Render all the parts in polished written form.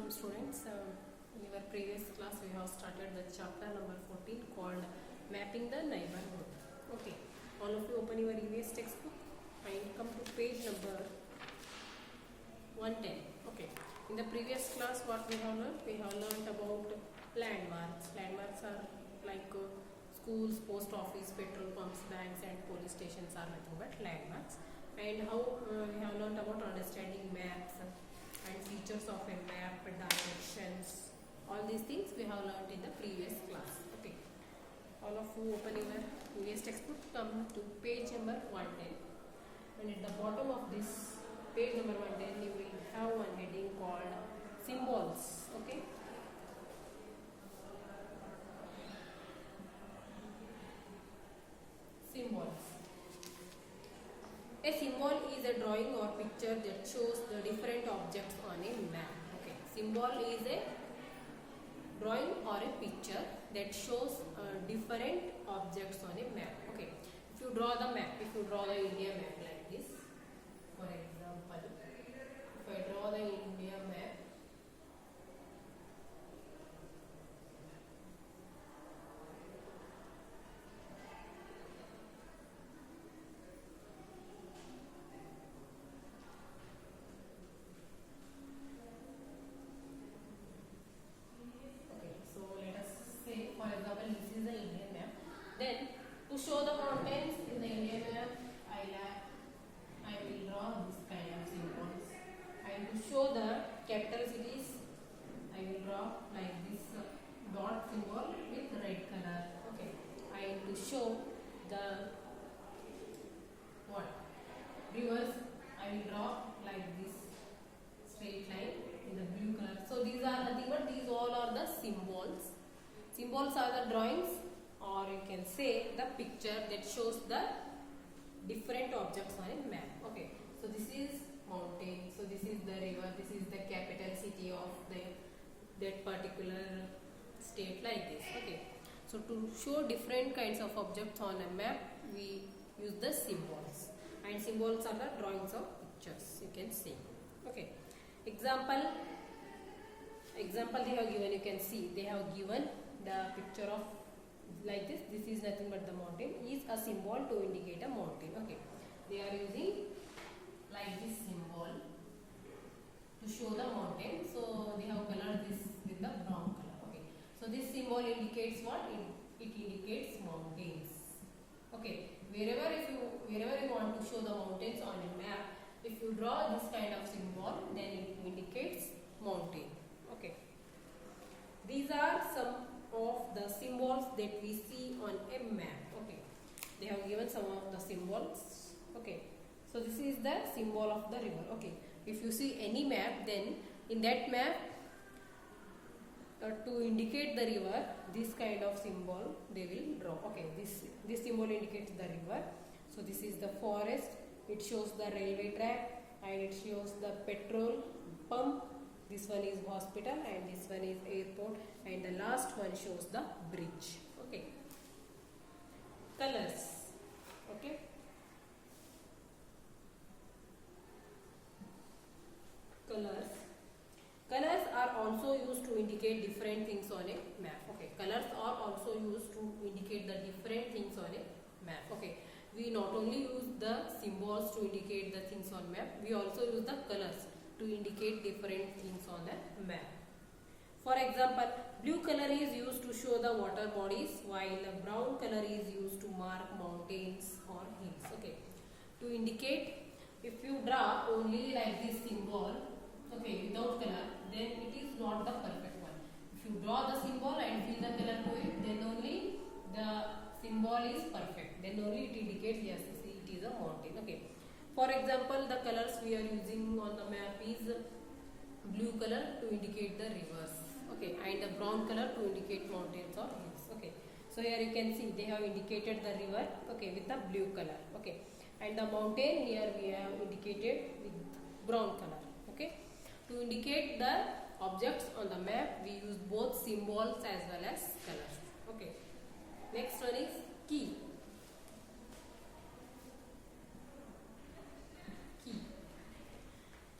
welcome students. In our previous class we have started the chapter number 14 called Mapping the Neighborhood. Okay, all of you open your EVS textbook and come to page number 110. Okay, in the previous class what we have learned? We have learned about landmarks. Landmarks are like schools, post office, petrol pumps, banks and police stations are nothing but landmarks. And how we have learned about understanding maps and features of a map, directions, all these things we have learned in the previous class. Okay, all of you open your previous textbook, come to page number 110, and at the bottom of this page number 110 you will have one heading called symbols. Okay, symbols. A symbol is a drawing or picture that shows the different objects on a map. Okay, symbol is a drawing or a picture that shows different objects on a map. Okay, if you draw the map, if you draw the India map like this, for example, if I draw the India map, for example, this is the Indian map. Then, to show the mountains in the Indian map, I will draw this kind of symbols. And to show the capital cities, I will draw like this dot symbol with red color. Okay. And to show the rivers, I will draw like this straight line in the blue color. So these are nothing but these all are the symbols. Symbols are the drawings, or you can say the picture that shows the different objects on a map. Okay, so this is mountain, so this is the river, this is the capital city of that particular state, like this. Okay, so to show different kinds of objects on a map, we use the symbols, and symbols are the drawings of pictures, you can see. Okay, example they have given, you can see they have given the picture of like this. This is nothing but the mountain, is a symbol to indicate a mountain. Okay, they are using like this symbol to show the mountain, so they have colored this with the brown color. Okay, so this symbol indicates what? It indicates mountains. Okay, wherever you want to show the mountains on a map, if you draw this kind of symbol, then it indicates mountain. Okay, these are some of the symbols that we see on a map. Okay, they have given some of the symbols. Okay, so this is the symbol of the river. Okay, if you see any map, then in that map to indicate the river, this kind of symbol they will draw. Okay, this symbol indicates the river. So this is the forest, it shows the railway track, and it shows the petrol pump. This one is hospital, and this one is airport, and the last one shows the bridge. Okay, colors. Okay, colors are also used to indicate different things on a map. Okay, colors are also used to indicate the different things on a map. Okay, we not only use the symbols to indicate the things on map, we also use the colors to indicate different things on the map. For example, blue color is used to show the water bodies, while brown color is used to mark mountains or hills. Okay, to indicate, if you draw only like this symbol, okay, without color, then it is not the perfect one. If you draw the symbol and fill the color to it, then only the symbol is perfect. Then only it indicates, yes, it is a mountain. Okay. For example, the colors we are using on the map is blue color to indicate the rivers. Okay, and the brown color to indicate mountains or hills. Okay, so here you can see they have indicated the river, okay, with the blue color. Okay, and the mountain here we have indicated with brown color. Okay, to indicate the objects on the map, we use both symbols as well as colors. Okay, next one is key.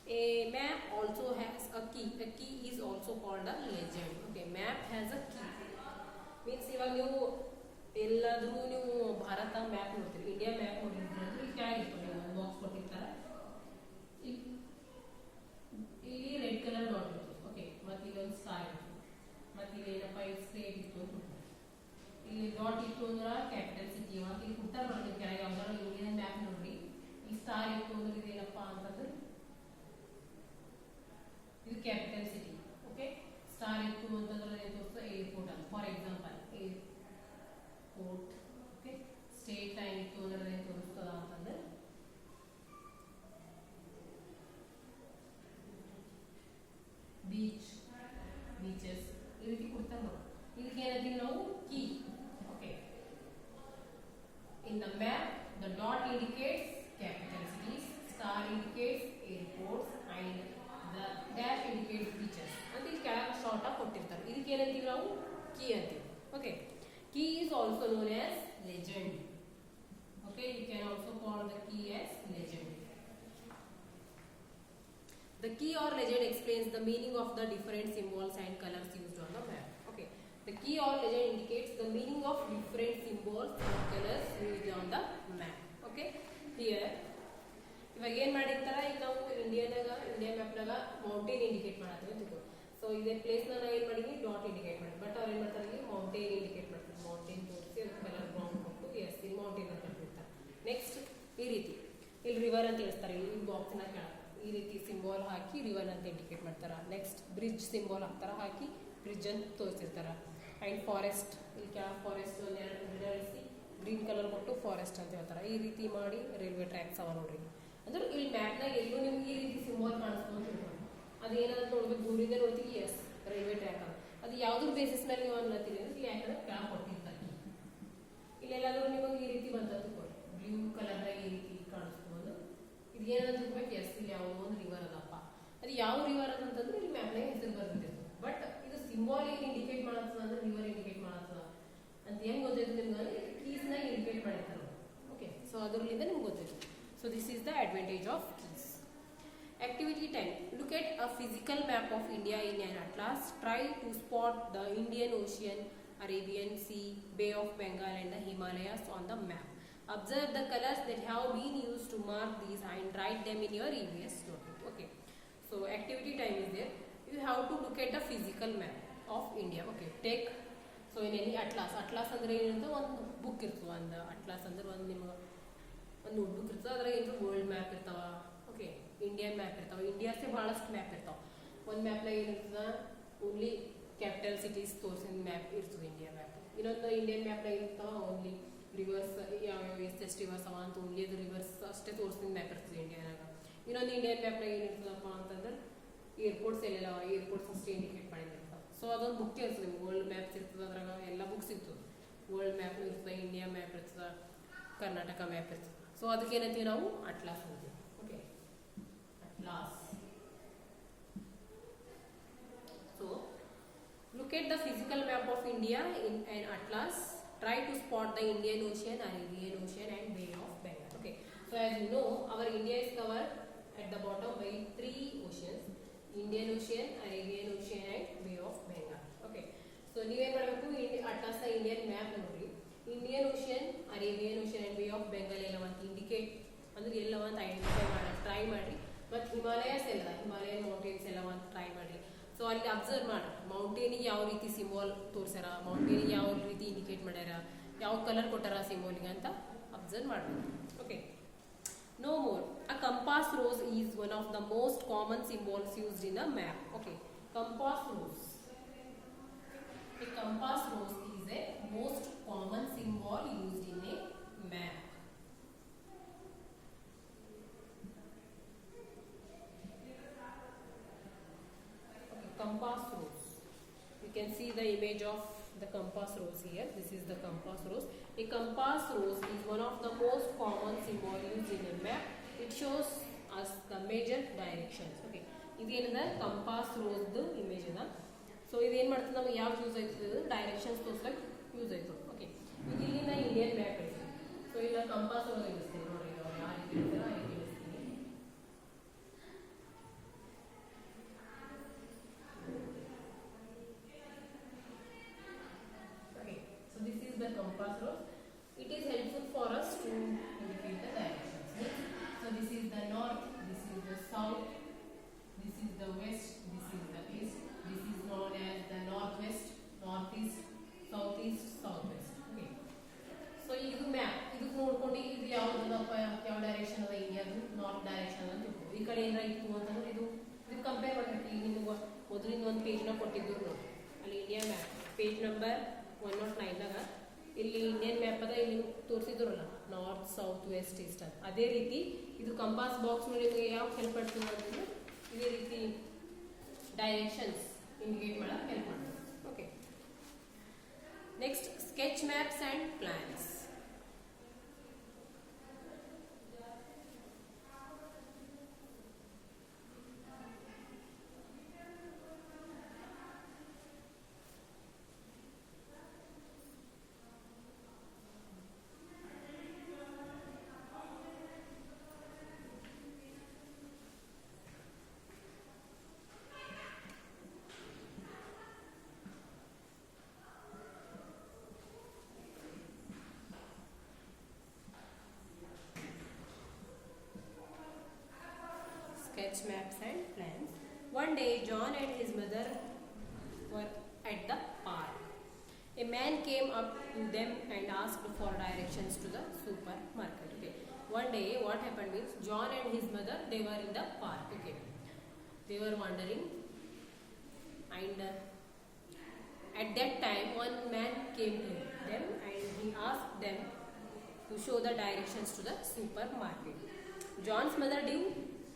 A map also has a a key is also called a legend. Okay, map has a key means ಇವಾಗ ನೀವು ಎಲ್ಲಾದರೂ ನೀವು Bharat map ನೋಡ್ತೀರಿ, India map ನೋಡಿದ್ರೆ ಇಲ್ಲಿ ಕೆಳಗಿತ್ತು ನೀವು ಒಂದು box ಕೊಟ್ಟಿರ್ತಾರೆ, ಇಲ್ಲಿ ರೆಡ್ ಕಲರ್ ಡಾಟ್ ಇತ್ತು. ಓಕೆ, ಮತ್ತೆ ಇಲ್ಲಿ ಒಂದು ಸ್ಟಾರ್ ಇತ್ತು, ಮತ್ತೆ ಇಲ್ಲಿ ಏನಪ್ಪ ಸ್ಟ್ರೇಟ್ ಇತ್ತು ಅಂತ ಇಲ್ಲಿ ಡಾಟ್ ಇತ್ತು ಅಂದ್ರೆ ಕ್ಯಾಪಿಟಲ್ ಸಿಟಿ. ಇವಾಗ ಇಲ್ಲಿ ಉತ್ತರ ಮಾಡ್ತೀವಿ ಕೆಳಗೆ ಯಾವ್ದಾದ್ರು ಇಂಡಿಯನ್ ಮ್ಯಾಪ್ ನೋಡ್ರಿ, ಈ ಸ್ಟಾರ್ ಇತ್ತು ಅಂದ್ರೆ ಇದೇನಪ್ಪ ಅಂತಂದ್ರೆ ಇದು ಕ್ಯಾಪಿಟಲ್ ಸಿಟಿ. ಓಕೆ, ಸ್ಟಾರ್ ಇತ್ತು ಅಂತಂದ್ರೆ ಏನು ತೋರಿಸ್ತದೆ ಏರ್ಪೋರ್ಟ್ ಅಂತ. For example airport. Okay, state line ಇತ್ತು ಅಂದ್ರೆ ಏನು ತೋರಿಸ್ತದ ಅಂತಂದ್ರೆ ಬೀಚ್, ಬೀಚಸ್ ಈ ರೀತಿ ಕೊಡ್ತಾರೆ ನೋಡಿ. ಇದಕ್ಕೆ ಏನಂತೀವಿ ನಾವು key. Okay, in the map the dot indicates capital cities, star indicates airports and the dash indicates beaches ಅಂತ ಇಲ್ಲಿ ಕೆಳಗೆ ಶಾರ್ಟ್ ಆಗಿ ಕೊಟ್ಟಿರ್ತಾರೆ. ಇದಕ್ಕೆ ಏನಂತೀವಿ ನಾವು ಕೀ ಅಂತೀವಿ. Okay, key is also known as legend. Okay, you can also call the key as legend. The key or legend explains the meaning of the different symbols and colors used on the map. Okay, the key or legend indicates the meaning of different symbols and colors used on the map. Okay, here ಇವಾಗ ಏನು ಮಾಡಿರ್ತಾರೆ, ಈಗ ನಾವು India ಮ್ಯಾಪ್ನಾಗ mountain indicate ಮಾಡತ್ತೀವಿ ಅಂತ. So ಇದೇ ಪ್ಲೇಸ್ನ ನಾವು ಏನು ಮಾಡಿದ್ವಿ ಡಾಟ್ ಇಂಡಿಕೇಟ್ ಮಾಡಿ, ಬಟ್ ಅವ್ರು ಏನು ಮಾಡ್ತಾರೆ ಇಲ್ಲಿ ಮೌಂಟೇನ್ ಇಂಡಿಕೇಟ್ ಮಾಡ್ತಾರೆ. ಮೌಂಟೇನ್ ತೋರಿಸಿ ಅದಕ್ಕೆ ಕಲರ್ ಬ್ರೌನ್ ಕೊಟ್ಟು ಎಸ್ ಇಲ್ಲಿ ಮೌಂಟೇನ್ ಅಂತ ಹೇಳ್ತಾರೆ. ನೆಕ್ಸ್ಟ್ ಈ ರೀತಿ ಇಲ್ಲಿ ರಿವರ್ ಅಂತ ಹೇಳ್ತಾರೆ, ಈ ಬಾಕ್ಸ್ನ ಕೆಳಗೆ ಈ ರೀತಿ ಸಿಂಬಾಲ್ ಹಾಕಿ ರಿವರ್ ಅಂತ ಇಂಡಿಕೇಟ್ ಮಾಡ್ತಾರೆ. ನೆಕ್ಸ್ಟ್ ಬ್ರಿಡ್ಜ್ ಸಿಂಬಾಲ್ ಹಾಕ್ತಾರೆ, ಹಾಕಿ ಬ್ರಿಡ್ಜ್ ಅಂತ ತೋರಿಸಿರ್ತಾರೆ. ಆ್ಯಂಡ್ ಫಾರೆಸ್ಟ್, ಇಲ್ಲಿ ಕೆಳಗೆ ಫಾರೆಸ್ಟ್ ಒಂದು ಎರಡು ಗಿಡ ಇಳಿಸಿ ಗ್ರೀನ್ ಕಲರ್ ಕೊಟ್ಟು ಫಾರೆಸ್ಟ್ ಅಂತ ಹೇಳ್ತಾರೆ. ಈ ರೀತಿ ಮಾಡಿ ರೈಲ್ವೆ ಟ್ರ್ಯಾಕ್ಸ್ ಅವ ನೋಡ್ರಿ. ಅಂದ್ರೆ ಇಲ್ಲಿ ಮ್ಯಾಪ್ನಾಗ ಎಲ್ಲೂ ನಿಮ್ಗೆ ಈ ರೀತಿ ಸಿಂಬಾಲ್ ಕಾಣಿಸ್ಕೊಂಡು ಅದೇನಾದ್ರು ನೋಡ್ಬೇಕು, ದೂರಿಂದ ನೋಡ್ತೀವಿ ಎಸ್ ರೈಲ್ವೆ ಟ್ರ್ಯಾಕ್ ಅಂತ. ಅದು ಯಾವುದ್ರ ಬೇಸಿಸ್ ಮೇಲೆ ನೀವು ಅನ್ಲತ್ತೀರಿ ಅಂದ್ರೆ ಯಾಕಂದ್ರೆ ಕೆಳಗೆ ಕೊಟ್ಟಿರ್ತಾರೆ. ಇಲ್ಲೆಲ್ಲಾದ್ರೂ ನಿಮಗೆ ಈ ರೀತಿ ಬಂತ ತಿಳ್ಕೊಳ್ಳಿ, ಬ್ಲೂ ಕಲರ್ನಾಗ ಈ ರೀತಿ ಕಾಣಿಸ್ಕೊಂಡು ಇದು ಏನಂತ ತಿಳ್ಬೇಕು, ಎಸ್ ಇಲ್ಲಿ ಯಾವುದೋ ಒಂದು ರಿವರ್ ಅದಪ್ಪ. ಅದು ಯಾವ ರಿವರ್ ಅಂತಂದ್ರೆ ಇಲ್ಲಿ ಮ್ಯಾಪ್ನಾಗ ಹೆಸರು ಬರ್ತಿರ್ತದೆ. ಬಟ್ ಇದು ಸಿಂಬಾಲ್ ಏನು ಇಂಡಿಕೇಟ್ ಮಾಡತ್ತದ ಅಂದ್ರೆ ರಿವರ್ ಇಂಡಿಕೇಟ್ ಮಾಡತ್ತದ ಅಂತ ಹೆಂಗೆ ಗೊತ್ತಾಯ್ತು ನಿಮ್ಗೆ ಅಂದ್ರೆ ಕೀಸ್ನಾಗ ಇಂಡಿಕೇಟ್ ಮಾಡಿರ್ತಾರೆ. ಓಕೆ, ಸೊ ಅದರಿಂದ ನಿಮ್ಗೆ ಗೊತ್ತಾಯ್ತು. So this is the advantage of keys. Activity 10. Look at a physical map of India in an atlas. Try to spot the Indian Ocean, Arabian Sea, Bay of Bengal and the Himalayas on the map. Observe the colors that have been used to mark these and write them in your EVS notebook. Okay. So activity time is there. You have to look at the physical map of India. Okay. Take so in any atlas. Atlas andre ಏನಂತ ಒಂದು book ಇರ್ತದೆ. ಒಂದು atlas ಅಂದ್ರೆ ಒಂದು ನಿಮಗೆ ಒಂದು notebook ಇರ್ತದೆ, ಅದ್ರಾಗ ಏನು ವರ್ಲ್ಡ್ ಮ್ಯಾಪ್ ಇರ್ತಾವ. ಓಕೆ, ಇಂಡಿಯನ್ ಮ್ಯಾಪ್ ಇರ್ತಾವ, ಇಂಡಿಯಾಸೇ ಭಾಳಷ್ಟು ಮ್ಯಾಪ್ ಇರ್ತಾವ. ಒಂದು ಮ್ಯಾಪ್ನಾಗ ಏನಿರ್ತದೆ ಓನ್ಲಿ ಕ್ಯಾಪಿಟಲ್ ಸಿಟೀಸ್ ತೋರಿಸಿದ ಮ್ಯಾಪ್ ಇರ್ತದೆ ಇಂಡಿಯಾ ಮ್ಯಾಪ್. ಇನ್ನೊಂದು ಇಂಡಿಯನ್ ಮ್ಯಾಪ್ನಾಗ ಇರ್ತಾವ ಓನ್ಲಿ ರಿವರ್ಸ್, ಯಾವ್ಯಾವ ಎಷ್ಟೆಷ್ಟು ರಿವರ್ಸ್ ಅವ ಅಂತ ಓನ್ಲಿ ಅದು ರಿವರ್ಸ್ ಅಷ್ಟೇ ತೋರಿಸಿದ ಮ್ಯಾಪ್ ಇರ್ತದೆ ಇಂಡಿಯಾನಾಗ. ಇನ್ನೊಂದು ಇಂಡಿಯನ್ ಮ್ಯಾಪ್ನಾಗ ಏನಿರ್ತದಪ್ಪ ಅಂತಂದ್ರೆ ಏರ್ಪೋರ್ಟ್ಸ್ ಎಲ್ಲೆಲ್ಲ ಏರ್ಪೋರ್ಟ್ಸ್ ಅಷ್ಟೇ ಇಂಡಿಕೇಟ್ ಮಾಡಿರ್ತಾವೆ. ಸೊ ಅದೊಂದು ಬುಕ್ ಇರ್ತದೆ, ವರ್ಲ್ಡ್ ಮ್ಯಾಪ್ಸ್ ಇರ್ತದೆ, ಅದ್ರಾಗ ಎಲ್ಲ ಬುಕ್ಸ್ ಇರ್ತದೆ. ವರ್ಲ್ಡ್ ಮ್ಯಾಪ್ ಇರ್ತದೆ, ಇಂಡಿಯಾ ಮ್ಯಾಪ್ ಇರ್ತದೆ, ಕರ್ನಾಟಕ ಮ್ಯಾಪ್ ಇರ್ತದೆ. ಸೊ ಅದಕ್ಕೆ ಏನಂತೀವಿ ನಾವು ಅಟ್ಲಾಸ್ ಅಂತೀವಿ. Okay, atlas. So look at the physical map of India in an atlas. Try to spot the Indian Ocean, Arabian Ocean and Bay of Bengal. Okay, so as you know our India is covered at the bottom by 3 oceans: Indian Ocean, Arabian Ocean and Bay of Bengal. Okay, so ನೀವೇನು ಮಾಡಬೇಕು, atlas Indian map ನೋಡ್ರಿ, Indian ocean, Arabian ocean and bay of Bengal ಎಲ್ಲವಂತ indicate ಅಂದ್ರೆ ಎಲ್ಲವಂತ identify ಮಾಡಿ try ಮಾಡಿರಿ. ಮತ್ತು Himalayas ಎಲ್ಲ, Himalayan mountains ಎಲ್ಲವಂತ try ಮಾಡಿರಿ. So ಅಲ್ಲಿ ಅಬ್ಸರ್ವ್ ಮಾಡಿ ಮೌಂಟೇನಿಗೆ ಯಾವ ರೀತಿ ಸಿಂಬಾಲ್ ತೋರಿಸ್ಯಾರ, ಮೌಂಟೇನಿಗೆ ಯಾವ ರೀತಿ ಇಂಡಿಕೇಟ್ ಮಾಡ್ಯಾರ, ಯಾವ ಕಲರ್ ಕೊಟ್ಟಾರ ಸಿಂಬಾಲಿಗೆ ಅಂತ ಅಬ್ಸರ್ವ್ ಮಾಡಬೇಕು. Okay, no more. A compass rose is one of the most common symbols used in a map. Okay, compass rose. A compass rose is a most common symbol used in a map. Okay, compass rose. You can see the image of the compass rose here. This is the compass rose. A compass rose is one of the most common symbol used in a map. It shows us the major directions. Okay, ಇದೇನಿದೆ compass ರೋಸ್ದು image ಅದ. So ಇದೇನು ಮಾಡ್ತದೆ ನಮಗೆ ಯಾವ್ದು use ಆಯ್ತದೆ, directions ತೋರ್ಸಕ್ಕೆ use ಆಯ್ತು. ಓಕೆ, ಈಗ ಇಲ್ಲಿಂದ ಇಂಡಿಯನ್ ಮ್ಯಾಪ್ ಐತಿ. ಸೊ ಇಲ್ಲ ಕಂಪಾಸ್ ಒಳಗೆ ಇಳಿಸ್ತೀನಿ ನೋಡ್ರಿ, ಯಾವ ರೀತಿ ಇರ್ತೀರ ಆ ರೀತಿ ಇಳಿಸ್ತೀನಿ. ಯಾವುದಪ್ಪ ಯಾವ ಡೈರೆಕ್ಷನ್ ಅದ ಇಂಡಿಯಾದು ನಾರ್ತ್ ಡೈರೆಕ್ಷನ್ ಅಂತ ತಿಳ್ಕೊ. ಈ ಕಡೆ ಏನಾರ ಇತ್ತು ಅಂತಂದ್ರೆ ಇದು ಕಂಪೇರ್ ಮಾಡಬೇಕು. ಈಗ ನಿಮ್ಗೆ ಮೊದಲಿನ ಒಂದು ಪೇಜ್ನ ಕೊಟ್ಟಿದ್ರು ನೋಡಿ, ಅಲ್ಲಿ ಇಂಡಿಯಾ ಮ್ಯಾಪ್ ಪೇಜ್ ನಂಬರ್ 109ದಾಗ ಇಲ್ಲಿ ಇಂಡಿಯನ್ ಮ್ಯಾಪ್ ಅದ, ಇಲ್ಲಿ ತೋರಿಸಿದ್ರಲ್ಲ ನಾರ್ತ್ ಸೌತ್ ವೆಸ್ಟ್ ಈಸ್ಟ್ ಅಂತ. ಅದೇ ರೀತಿ ಇದು ಕಂಪಾಸ್ ಬಾಕ್ಸ್ ನೋಡಿ ನಿಮಗೆ ಯಾವ ಹೆಲ್ಪ್ ಮಾಡ್ತೀನಿ ಅಂತಂದ್ರೆ ಇದೇ ರೀತಿ ಡೈರೆಕ್ಷನ್ಸ್ ಇಂಡಿಕೇಟ್ ಮಾಡಕ್ಕೆ ಹೆಲ್ಪ್ ಮಾಡ್ತದೆ. Okay, next sketch maps and plans. Sketch maps and plans. One day, John and his mother were at the park. A man came up to them and asked for directions to the supermarket. Okay. One day, what happened is John and his mother, they were in the park. Okay. They were wandering, and at that time, one man came to them and he asked them to show the directions to the supermarket. John's mother drew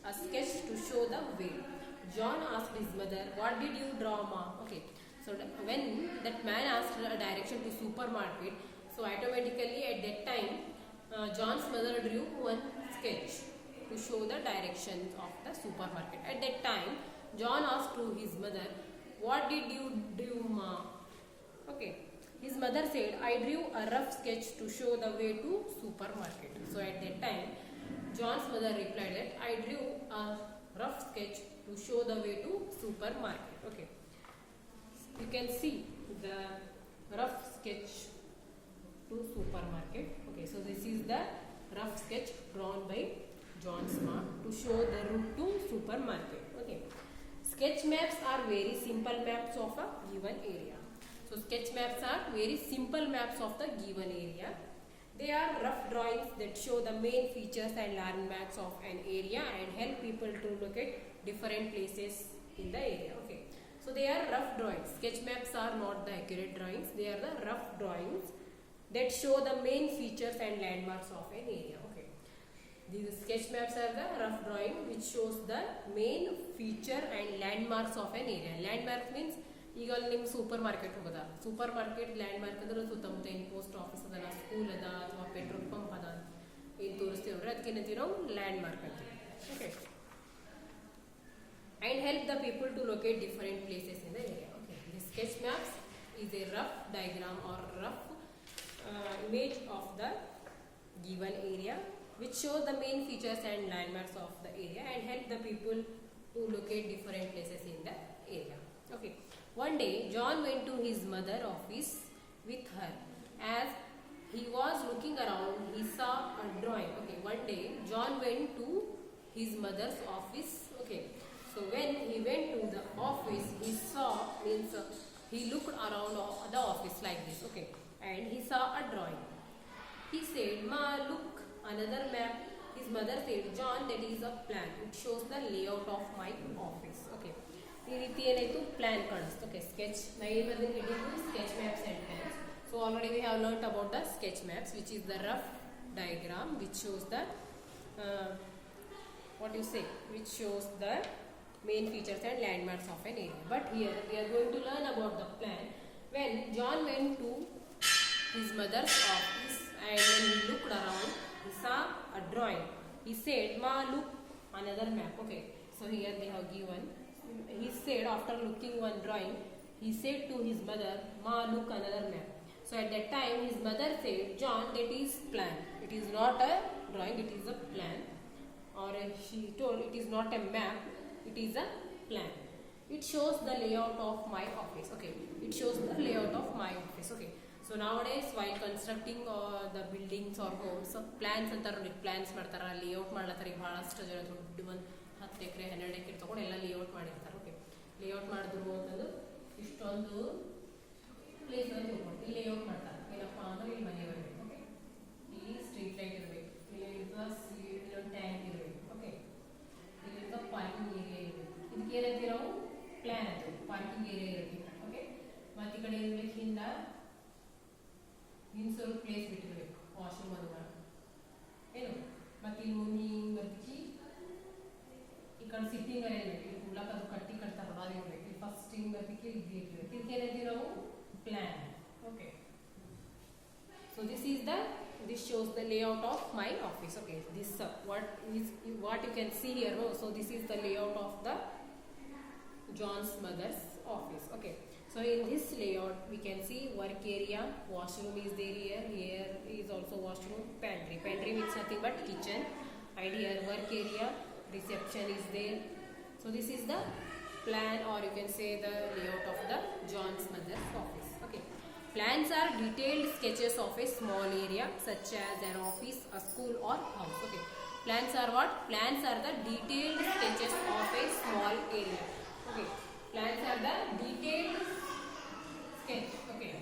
a sketch to show the way. John asked his mother, "What did you draw, ma?" Okay, so when that man asked a direction to supermarket, so automatically at that time John's mother drew one sketch to show the directions of the supermarket. At that time John asked to his mother, "What did you do, ma?" Okay, his mother said, "I drew a rough sketch to show the way to supermarket." So at that time John's mother replied that I drew a rough sketch to show the way to supermarket. Okay, you can see the rough sketch to supermarket. Okay, so this is the rough sketch drawn by John's mom to show the route to supermarket. Okay, sketch maps are very simple maps of a given area. So sketch maps are very simple maps of the given area. They are rough drawings that show the main features and landmarks of an area and help people to locate different places in the area. Okay, so they are rough drawings. Sketch maps are not the accurate drawings. They are the rough drawings that show the main features and landmarks of an area. Okay, these sketch maps are the rough drawing which shows the main feature and landmarks of an area. Landmark means ಈಗ ಅಲ್ಲಿ ನಿಮ್ಮ super market ಹೋಗೋದ, super market land mark ಅಂದ್ರೆ ಸುತ್ತಮುತ್ತ ಏನು post office ಅದ, school ಅದ ಅಥವಾ ಪೆಟ್ರೋಲ್ ಪಂಪ್ ಅದ ಏನು ತೋರಿಸ್ತೀವಿ ನೋಡ್ರಿ, ಅದಕ್ಕೆ ಏನಂತೀವಿ ನಾವು ಲ್ಯಾಂಡ್ ಮಾರ್ಕ್ ಅಂತೀವಿ. Okay, and help the people to locate different places in the area. Okay, the sketch maps is a rough diagram or rough image of the given area which shows the main features and landmarks of the area and help the people to locate different places in the area. Okay, one day John went to his mother's office with her. As he was looking around, he saw a drawing. Okay, one day John went to his mother's office. Okay, so when he went to the office, he saw means he looked around the office like this. Okay, and he saw a drawing. He said, "Ma, look, another map." His mother said, "John, that is a plan. It shows the layout of my office." Okay, ಈ ರೀತಿ ಏನಾಯಿತು, plan ಕಾಣಿಸ್ತು. Okay, sketch ನಾ ಏನು ಬರ್ತೀನಿ ಹಿಡಿದು sketch maps and plans. So already we have learned about the sketch maps which is the rough diagram which shows the which shows the main features and landmarks of an area. But here we are going to learn about the plan. When John went to his mother's office and when he looked around, he saw a drawing. He said, "Ma, look, another map." Okay, so here they have given. He said, after looking one drawing, he said to his mother, "Ma, look, another map." So at that time his mother said, "John, that is plan. It is not a drawing, it is a plan." Or she told, "It is not a map, it is a plan. It shows the layout of my office." Okay, it shows the layout of my office. Okay, so nowadays while constructing the buildings or homes, plans ಅಂತಾರ ನೋಡಿ, plants ಮಾಡ್ತಾರ, layout ಮಾಡ್ಲತ್ತಾರ. ಈಗ ಭಾಳಷ್ಟು ಜನ ದೊಡ್ಡ ಒಂದು 10 ಎಕರೆ 12 ಎಕರೆ ತೊಗೊಂಡು ಎಲ್ಲ ಲೇಔಟ್ ಮಾಡಿರ್ತಾರೆ. ಓಕೆ, ಲೇಔಟ್ ಮಾಡಿದ್ರು ಅಂತಂದು ಇಷ್ಟೊಂದು ಪ್ಲೇಸ್ ಅಲ್ಲಿ ಲೇಔಟ್ ಮಾಡ್ತಾರೆ. ಏನಪ್ಪ ಅಂದ್ರೆ ಇಲ್ಲಿ ಮನೆ ಬರಬೇಕು, ಓಕೆ, ಇಲ್ಲಿ ಸ್ಟ್ರೀಟ್ ಲೈಟ್ ಇರಬೇಕು, ತರ ಸಿಟ್ಟಿಂಗ್ ಅರೇಂಜ್ಮೆಂಟ್ ಇಲ್ಲಿ ಕುಡ್ಲಕ್ಕ ಅದು ಕಟ್ಟಿ ಕಟ್ತಾರಲ್ಲ ಅದು ಇರಬೇಕು. ಇಲ್ಲಿ ಫಸ್ಟ್ ಹಿಂಗ್ ಬರ್ತಿಕ್ಕೆ ಇಲ್ಲಿ ಇರಬೇಕು. ಇದಕ್ಕೆ ಏನಂತೀವಿ ನಾವು plan. Okay, so this shows the layout of my office. Okay, this what you can see here. No? So this is the layout of the John's mother's office. Okay, so in this layout we can see work area, washroom is there here. Here is also washroom, pantry. Pantry means nothing but kitchen. And here work area, reception is there. So this is the plan, or you can say the layout of the John's mother's office. Okay, plans are detailed sketches of a small area such as an office, a school or house. Okay, plans are what? Plans are the detailed sketches of a small area. Okay, plans are the detailed sketch. Okay,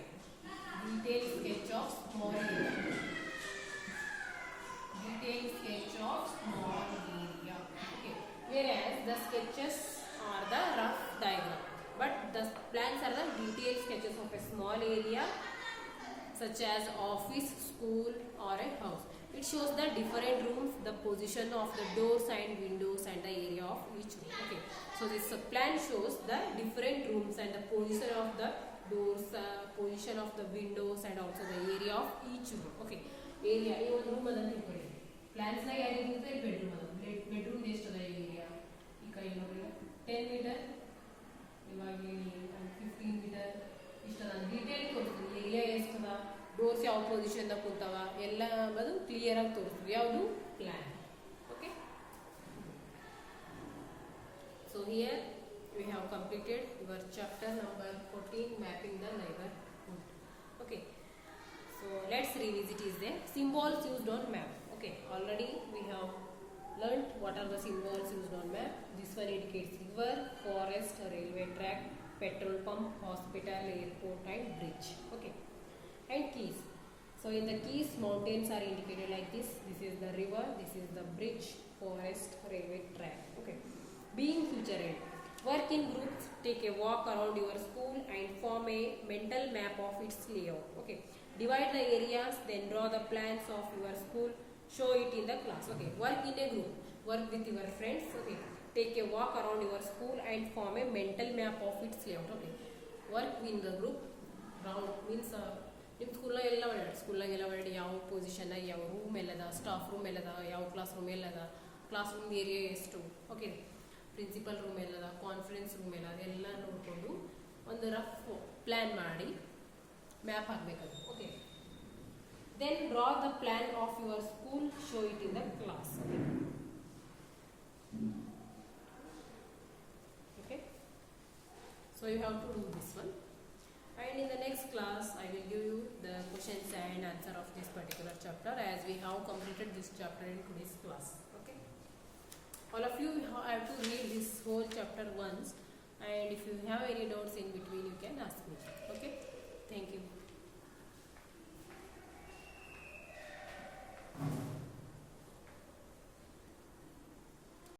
detailed sketch of small area. Detailed sketch of small area. Okay, whereas the sketches are the rough diagram, but the plans are the detailed sketches of a small area such as office, school or a house. It shows the different rooms, the position of the doors and windows and the area of each room. Okay, so this plan shows the different rooms and the position of the doors, position of the windows and also the area of each room. Okay, area ಈ ಒಂದು room ಅದ ತಿಳ್ಕೊಳ್ಳಿ. Plants ನಾಗ ಯಾವ ಇರುತ್ತೆ bedroom ಅದ. Bedroom ಎಷ್ಟು ಅದ ಏರಿಯಾ ಈ ಕೈ ನೋಡಿ 10 ಮೀಟರ್, ಇವಾಗ 15 ಮೀಟರ್ ಇಷ್ಟ ಅದ. ಡೀಟೇಲ್ ತೋರಿಸ್ತದೆ ಏರಿಯಾ ಎಷ್ಟದ, ಡೋರ್ಸ್ ಯಾವ ಪೊಸಿಷನ್ ಕೂತಾವ ಎಲ್ಲ ಅದು ಕ್ಲಿಯರ್ ಆಗಿ ತೋರಿಸ್ತದೆ. ಯಾವುದು plan. Okay, so here we have completed your chapter number 14, mapping the neighborhood. Okay, so let's revisit is there. Symbols used on map. Okay, already we have learnt what are the symbols used on map. This one indicates river, forest, railway track, petrol pump, hospital, airport and bridge. Okay, and keys. So in the keys, mountains are indicated like this. This is the river, this is the bridge, forest, railway track. Okay, being future ready. Work in groups, take a walk around your school and form a mental map of its layout. Okay, divide the areas, then draw the plans of your school, show it in the class. Okay, work in a group, work with your friends. Okay, take a walk around your school and form a mental map of its layout. Okay, work in the group, round means ನಿಮ್ಮ ಸ್ಕೂಲ್ನಾಗ ಎಲ್ಲ ಒಳ್ಳೆ ಸ್ಕೂಲ್ನಾಗೆಲ್ಲ ಒಳ್ಳೆ ಯಾವ ಪೊಸಿಷನ್ನಾಗ ಯಾವ room ಎಲ್ಲದ, staff room ಎಲ್ಲದ, ಯಾವ class room ಎಲ್ಲದ, ಕ್ಲಾಸ್ ರೂಮ್ ಏರಿಯಾ ಎಷ್ಟು, ಓಕೆ, ಪ್ರಿನ್ಸಿಪಲ್ ರೂಮ್ ಎಲ್ಲದ, ಕಾನ್ಫರೆನ್ಸ್ ರೂಮ್ ಎಲ್ಲ ಅದೆಲ್ಲ ನೋಡಿಕೊಂಡು ಒಂದು ರಫ್ ಪ್ಲ್ಯಾನ್ ಮಾಡಿ ಮ್ಯಾಪ್ ಹಾಕಬೇಕದು. Okay, then draw the plan of your school, show it in the class. Okay, so you have to do this one, and in the next class I will give you the questions and answer of this particular chapter, as we have completed this chapter in today's class. Okay, all of you have to read this whole chapter once, and if you have any doubts in between you can ask me.